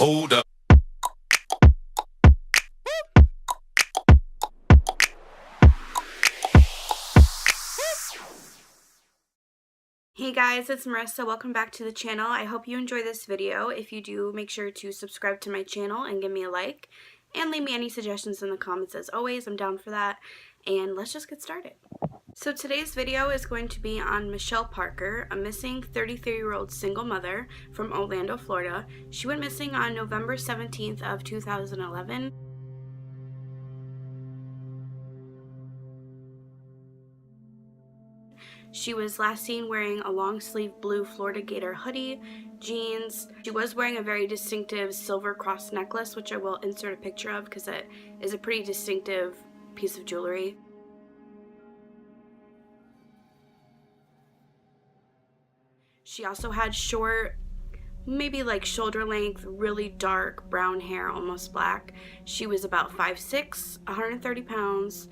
Hold up. Hey guys, it's Marissa. Welcome back to the channel. I hope you enjoy this video. If you do, make sure to subscribe to my channel and give me a like. And leave me any suggestions in the comments as always. I'm down for that. And let's just get started. So today's video is going to be on Michelle Parker, a missing 33-year-old single mother from Orlando, Florida. She went missing on November 17th of 2011. She was last seen wearing a long-sleeve blue Florida Gator hoodie, jeans. She was wearing a very distinctive silver cross necklace, which I will insert a picture of because it is a pretty distinctive piece of jewelry. She also had short, maybe like shoulder length, really dark brown hair, almost black. She was about 5'6", 130 pounds.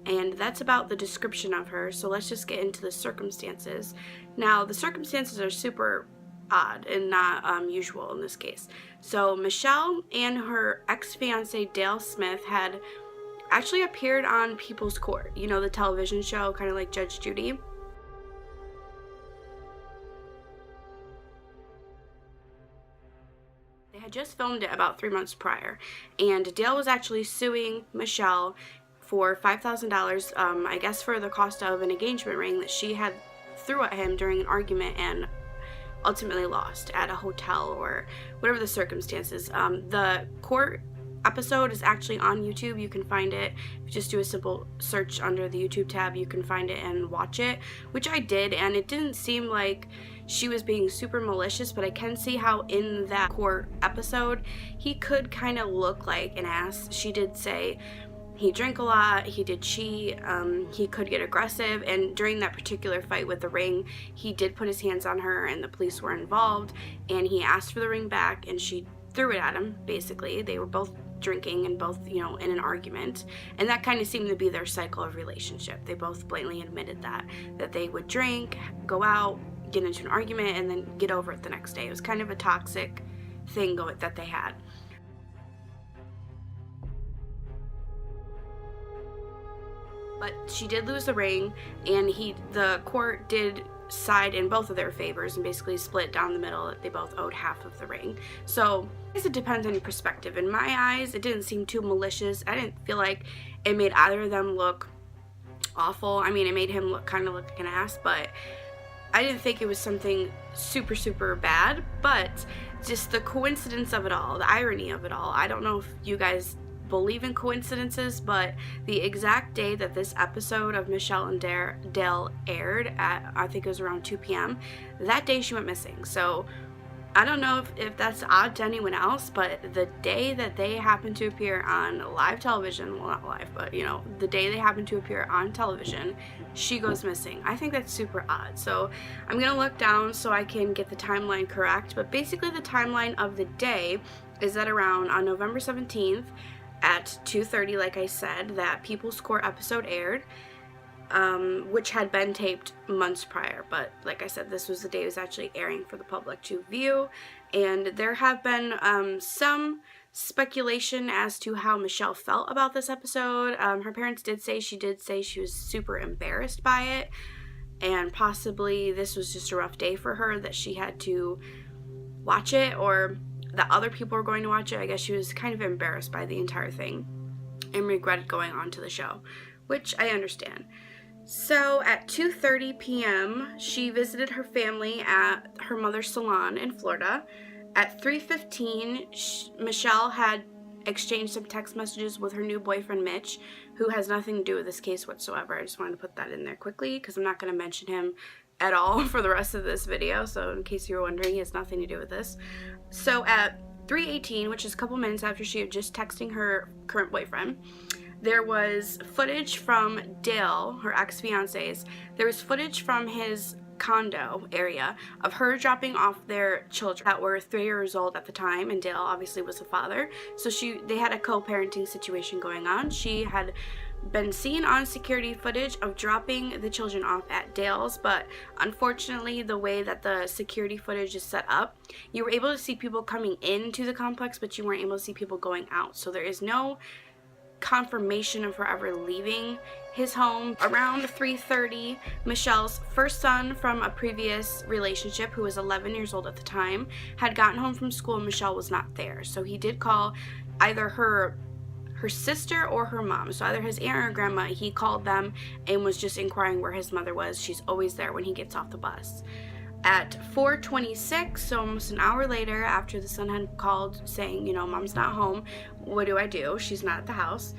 And that's about the description of her, so let's just get into the circumstances. Now, the circumstances are super odd and not usual in this case. So, Michelle and her ex-fiance Dale Smith had actually appeared on People's Court, you know, the television show, kind of like Judge Judy. They had just filmed it about 3 months prior, and Dale was actually suing Michelle for $5,000, I guess for the cost of an engagement ring that she had threw at him during an argument and ultimately lost at a hotel or whatever the circumstances. The court episode is actually on YouTube. You can find it. If you just do a simple search under the YouTube tab, you can find it and watch it, which I did, and it didn't seem like she was being super malicious, but I can see how in that court episode he could kind of look like an ass. She did say he drank a lot, he did cheat, he could get aggressive, and during that particular fight with the ring, he did put his hands on her and the police were involved, and he asked for the ring back and she threw it at him, basically. They were both drinking and both, you know, in an argument, and that kind of seemed to be their cycle of relationship. They both blatantly admitted that they would drink, go out, get into an argument, and then get over it the next day. It was kind of a toxic thing that they had. But she did lose the ring, and the court did side in both of their favors and basically split down the middle that they both owed half of the ring. So I guess it depends on your perspective. In my eyes, it didn't seem too malicious. I didn't feel like it made either of them look awful. I mean, it made him kind of look like an ass, but I didn't think it was something super, super bad. But just the coincidence of it all, the irony of it all. I don't know if you guys believe in coincidences, but the exact day that this episode of Michelle and Dale aired at, I think it was around 2 p.m., that day she went missing. So I don't know if that's odd to anyone else, but the day that they happened to appear on live television, well, not live, but you know, the day they happened to appear on television, she goes missing. I think that's super odd. So I'm gonna look down so I can get the timeline correct, but basically the timeline of the day is that around on November 17th at 2:30, like I said, that People's Court episode aired, which had been taped months prior, but like I said, this was the day it was actually airing for the public to view. And there have been some speculation as to how Michelle felt about this episode. Her parents did say she was super embarrassed by it, and possibly this was just a rough day for her that she had to watch it, or that other people were going to watch it. I guess she was kind of embarrassed by the entire thing and regretted going on to the show, which I understand. So at 2:30 p.m., she visited her family at her mother's salon in Florida. At 3:15, Michelle had exchanged some text messages with her new boyfriend, Mitch, who has nothing to do with this case whatsoever. I just wanted to put that in there quickly because I'm not going to mention him at all for the rest of this video, so in case you were wondering, he has nothing to do with this. So at 3:18, which is a couple minutes after she had just texting her current boyfriend, there was footage from Dale, her ex-fiance's. There was footage from his condo area of her dropping off their children that were 3 years old at the time, and Dale obviously was the father. So they had a co-parenting situation going on. She had been seen on security footage of dropping the children off at Dale's, but unfortunately the way that the security footage is set up, you were able to see people coming into the complex, but you weren't able to see people going out. So there is no confirmation of her ever leaving his home. Around 3:30, Michelle's first son from a previous relationship, who was 11 years old at the time, had gotten home from school and Michelle was not there. So he did call either her sister or her mom, so either his aunt or grandma. He called them and was just inquiring where his mother was. She's always there when he gets off the bus. At 4:26, so almost an hour later, after the son had called saying, mom's not home, what do I do? She's not at the house.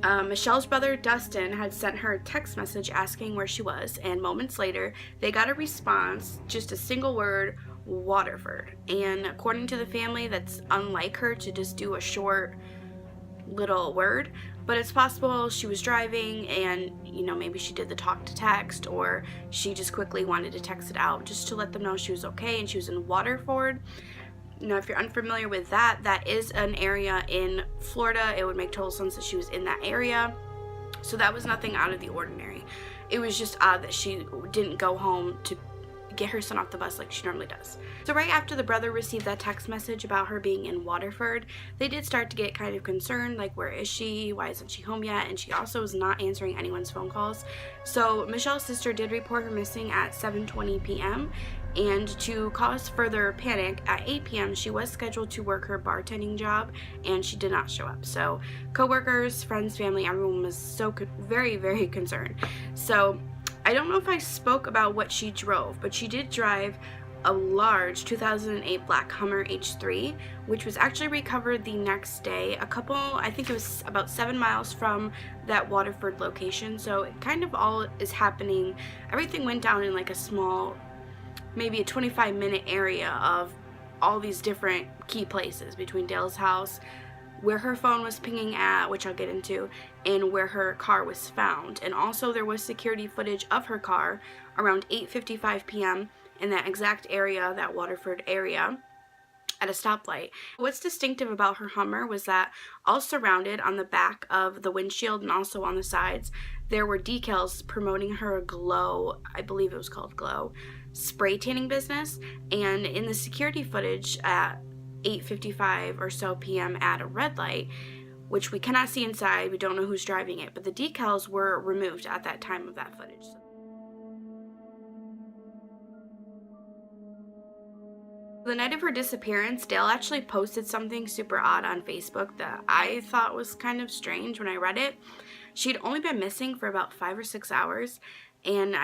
Michelle's brother Dustin had sent her a text message asking where she was, and moments later they got a response, just a single word, Waterford. And according to the family, that's unlike her to just do a short little word, but it's possible she was driving and maybe she did the talk to text, or she just quickly wanted to text it out just to let them know she was okay and she was in Waterford. If you're unfamiliar with that, that is an area in Florida. It would make total sense that she was in that area, so that was nothing out of the ordinary. It was just odd that she didn't go home to get her son off the bus like she normally does. So right after the brother received that text message about her being in Waterford, they did start to get kind of concerned, like, where is she? Why isn't she home yet? And she also was not answering anyone's phone calls. So Michelle's sister did report her missing at 7:20 p.m. And to cause further panic, at 8 p.m. she was scheduled to work her bartending job, and she did not show up. So coworkers, friends, family, everyone was so very, very concerned. So I don't know if I spoke about what she drove, but she did drive a large 2008 black Hummer H3, which was actually recovered the next day, I think it was about 7 miles from that Waterford location. So it kind of all is happening. Everything went down in like a small, maybe a 25-minute area of all these different key places between Dale's house, where her phone was pinging at, which I'll get into, and where her car was found. And also there was security footage of her car around 8:55 p.m. in that exact area, that Waterford area, at a stoplight. What's distinctive about her Hummer was that all surrounded on the back of the windshield and also on the sides, there were decals promoting her Glow, I believe it was called Glow, spray tanning business. And in the security footage at 8:55 or so p.m. at a red light, which we cannot see inside, we don't know who's driving it, but the decals were removed at that time of that footage. The night of her disappearance, Dale actually posted something super odd on Facebook that I thought was kind of strange when I read it. She'd only been missing for about 5 or 6 hours, and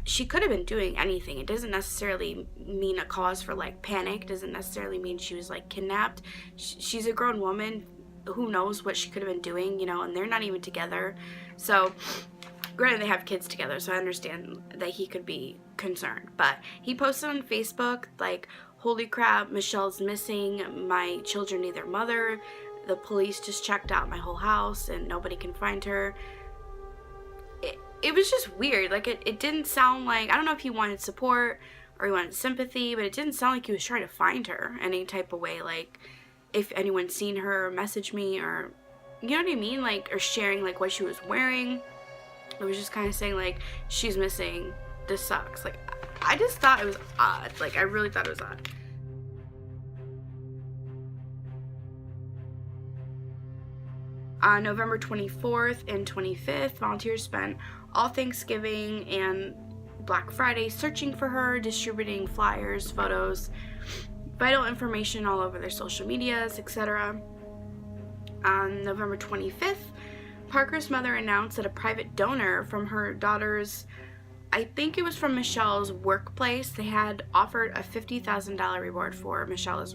she could have been doing anything. It doesn't necessarily mean a cause for like panic. It doesn't necessarily mean she was like kidnapped. She's a grown woman. Who knows what she could have been doing, and they're not even together. So granted, they have kids together, so I understand that he could be concerned. But he posted on Facebook like, holy crap, Michelle's missing. My children need their mother. The police just checked out my whole house and nobody can find her. It was just weird. Like, it didn't sound like, I don't know if he wanted support or he wanted sympathy, but it didn't sound like he was trying to find her any type of way. Like, if anyone's seen her, message me, or, you know what I mean? Like, or sharing, like, what she was wearing. It was just kind of saying, like, she's missing. This sucks. Like, I just thought it was odd. Like, I really thought it was odd. On November 24th and 25th, volunteers spent all Thanksgiving and Black Friday searching for her, distributing flyers, photos, vital information all over their social medias, etc. On November 25th, Parker's mother announced that a private donor from her daughter's, I think it was from Michelle's workplace, they had offered a $50,000 reward for Michelle's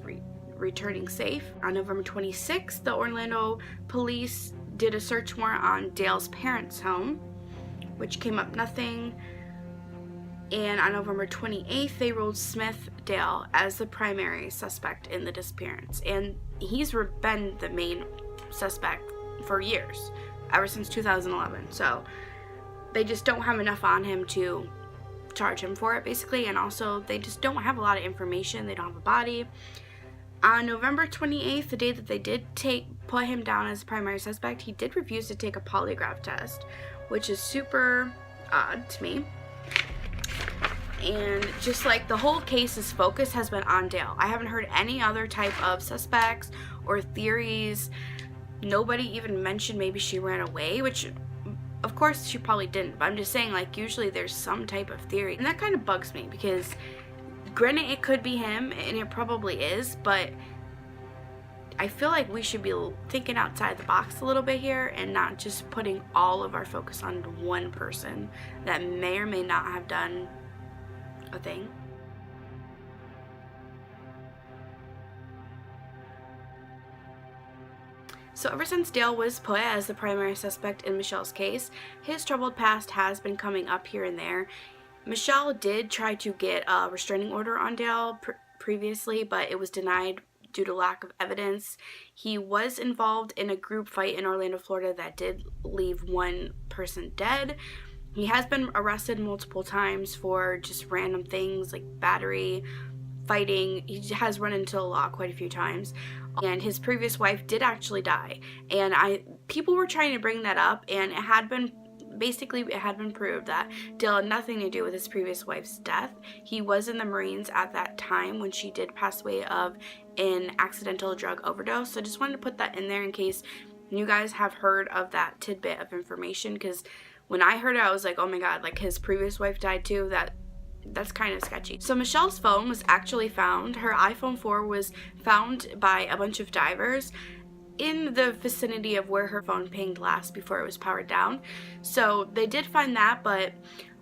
returning safe. On November 26th, the Orlando police did a search warrant on Dale's parents' home, which came up nothing. And on November 28th, they ruled Smith Dale as the primary suspect in the disappearance. And he's been the main suspect for years, ever since 2011. So they just don't have enough on him to charge him for it, basically. And also, they just don't have a lot of information. They don't have a body. On November 28th, the day that they did take put him down as primary suspect, he did refuse to take a polygraph test, which is super odd to me. And just like the whole case's focus has been on Dale. I haven't heard any other type of suspects or theories. Nobody even mentioned maybe she ran away, which of course she probably didn't, but I'm just saying, like, usually there's some type of theory, and that kind of bugs me because granted it could be him, and it probably is, but I feel like we should be thinking outside the box a little bit here and not just putting all of our focus on one person that may or may not have done a thing. So ever since Dale was put as the primary suspect in Michelle's case, his troubled past has been coming up here and there. Michelle did try to get a restraining order on Dale previously, but it was denied due to lack of evidence. He was involved in a group fight in Orlando, Florida that did leave one person dead. He has been arrested multiple times for just random things like battery, fighting. He has run into the law quite a few times. And his previous wife did actually die. And people were trying to bring that up, and it had been proved that Dale had nothing to do with his previous wife's death. He was in the Marines at that time when she did pass away of an accidental drug overdose. So I just wanted to put that in there in case you guys have heard of that tidbit of information, because when I heard it, I was like, oh my god, like his previous wife died too. That's kind of sketchy. So Michelle's phone was actually found. Her iPhone 4 was found by a bunch of divers in the vicinity of where her phone pinged last before it was powered down. So they did find that, but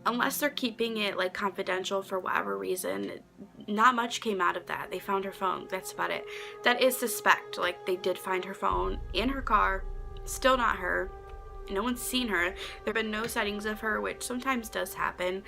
unless they're keeping it like confidential for whatever reason, not much came out of that. They found her phone. That's about it. That is suspect. Like, they did find her phone in her car. Still not her. No one's seen her. There have been no sightings of her, which sometimes does happen.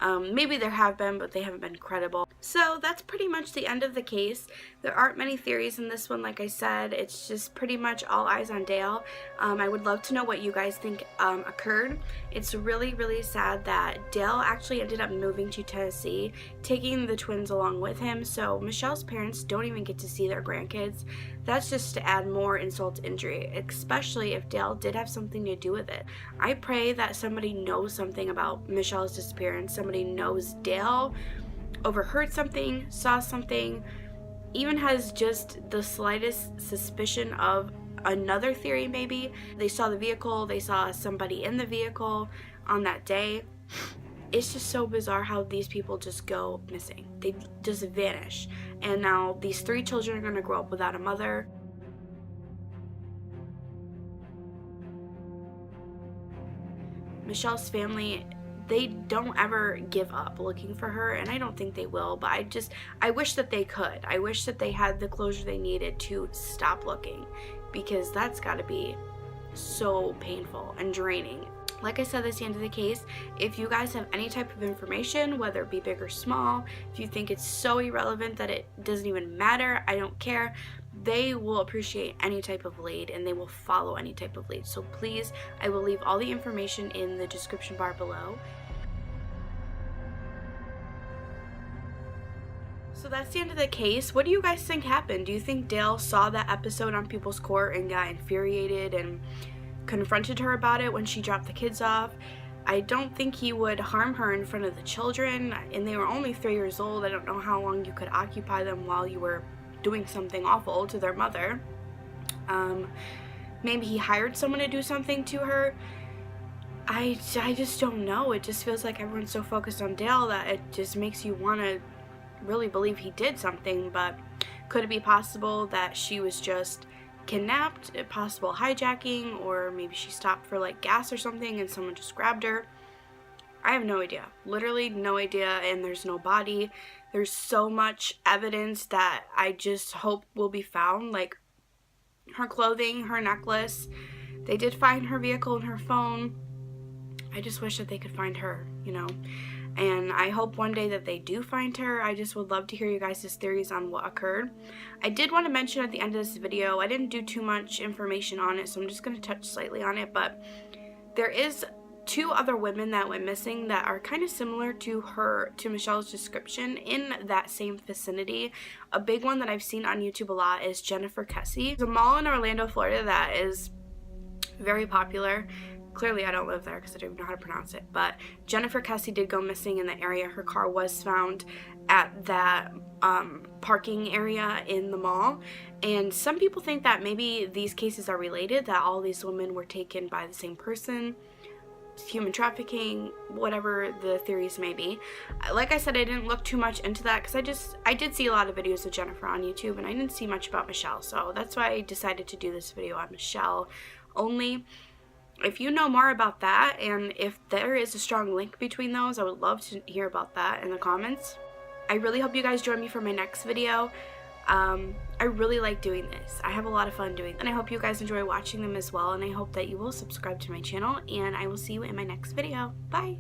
Maybe there have been, but they haven't been credible. So that's pretty much the end of the case. There aren't many theories in this one, like I said. It's just pretty much all eyes on Dale. I would love to know what you guys think occurred. It's really, really sad that Dale actually ended up moving to Tennessee, taking the twins along with him, so Michelle's parents don't even get to see their grandkids. That's just to add more insult to injury, especially if Dale did have something to do with it. I pray that somebody knows something about Michelle's disappearance. Somebody knows Dale, overheard something, saw something, even has just the slightest suspicion of another theory maybe. They saw the vehicle, they saw somebody in the vehicle on that day. It's just so bizarre how these people just go missing. They just vanish. And now these 3 children are going to grow up without a mother. Michelle's family, they don't ever give up looking for her, and I don't think they will, but I wish that they could. I wish that they had the closure they needed to stop looking, because that's got to be so painful and draining. Like I said, that's the end of the case. If you guys have any type of information, whether it be big or small, if you think it's so irrelevant that it doesn't even matter, I don't care. They will appreciate any type of lead, and they will follow any type of lead. So please, I will leave all the information in the description bar below. So that's the end of the case. What do you guys think happened? Do you think Dale saw that episode on People's Court and got infuriated and confronted her about it when she dropped the kids off? I don't think he would harm her in front of the children, and they were only 3 years old. I don't know how long you could occupy them while you were doing something awful to their mother. Maybe he hired someone to do something to her. I just don't know. It just feels like everyone's so focused on Dale that it just makes you want to really believe he did something. But could it be possible that she was just kidnapped, a possible hijacking, or maybe she stopped for like gas or something and someone just grabbed her? I have no idea, literally no idea, and there's no body. There's so much evidence that I just hope will be found, like her clothing, her necklace. They did find her vehicle and her phone. I just wish that they could find her, you know. And I hope one day that they do find her. I just would love to hear you guys' theories on what occurred. I did want to mention at the end of this video, I didn't do too much information on it, so I'm just going to touch slightly on it, but there is two other women that went missing that are kind of similar to Michelle's description in that same vicinity. A big one that I've seen on YouTube a lot is Jennifer Kessie. There's a mall in Orlando, Florida that is very popular. Clearly I don't live there because I don't even know how to pronounce it, but Jennifer Kessie did go missing in the area. Her car was found at that parking area in the mall, and some people think that maybe these cases are related, that all these women were taken by the same person, human trafficking, whatever the theories may be. Like I said, I didn't look too much into that because I did see a lot of videos of Jennifer on YouTube and I didn't see much about Michelle, so that's why I decided to do this video on Michelle only. If you know more about that, and if there is a strong link between those, I would love to hear about that in the comments. I really hope you guys join me for my next video. I really like doing this. I have a lot of fun doing it, and I hope you guys enjoy watching them as well, and I hope that you will subscribe to my channel, and I will see you in my next video. Bye!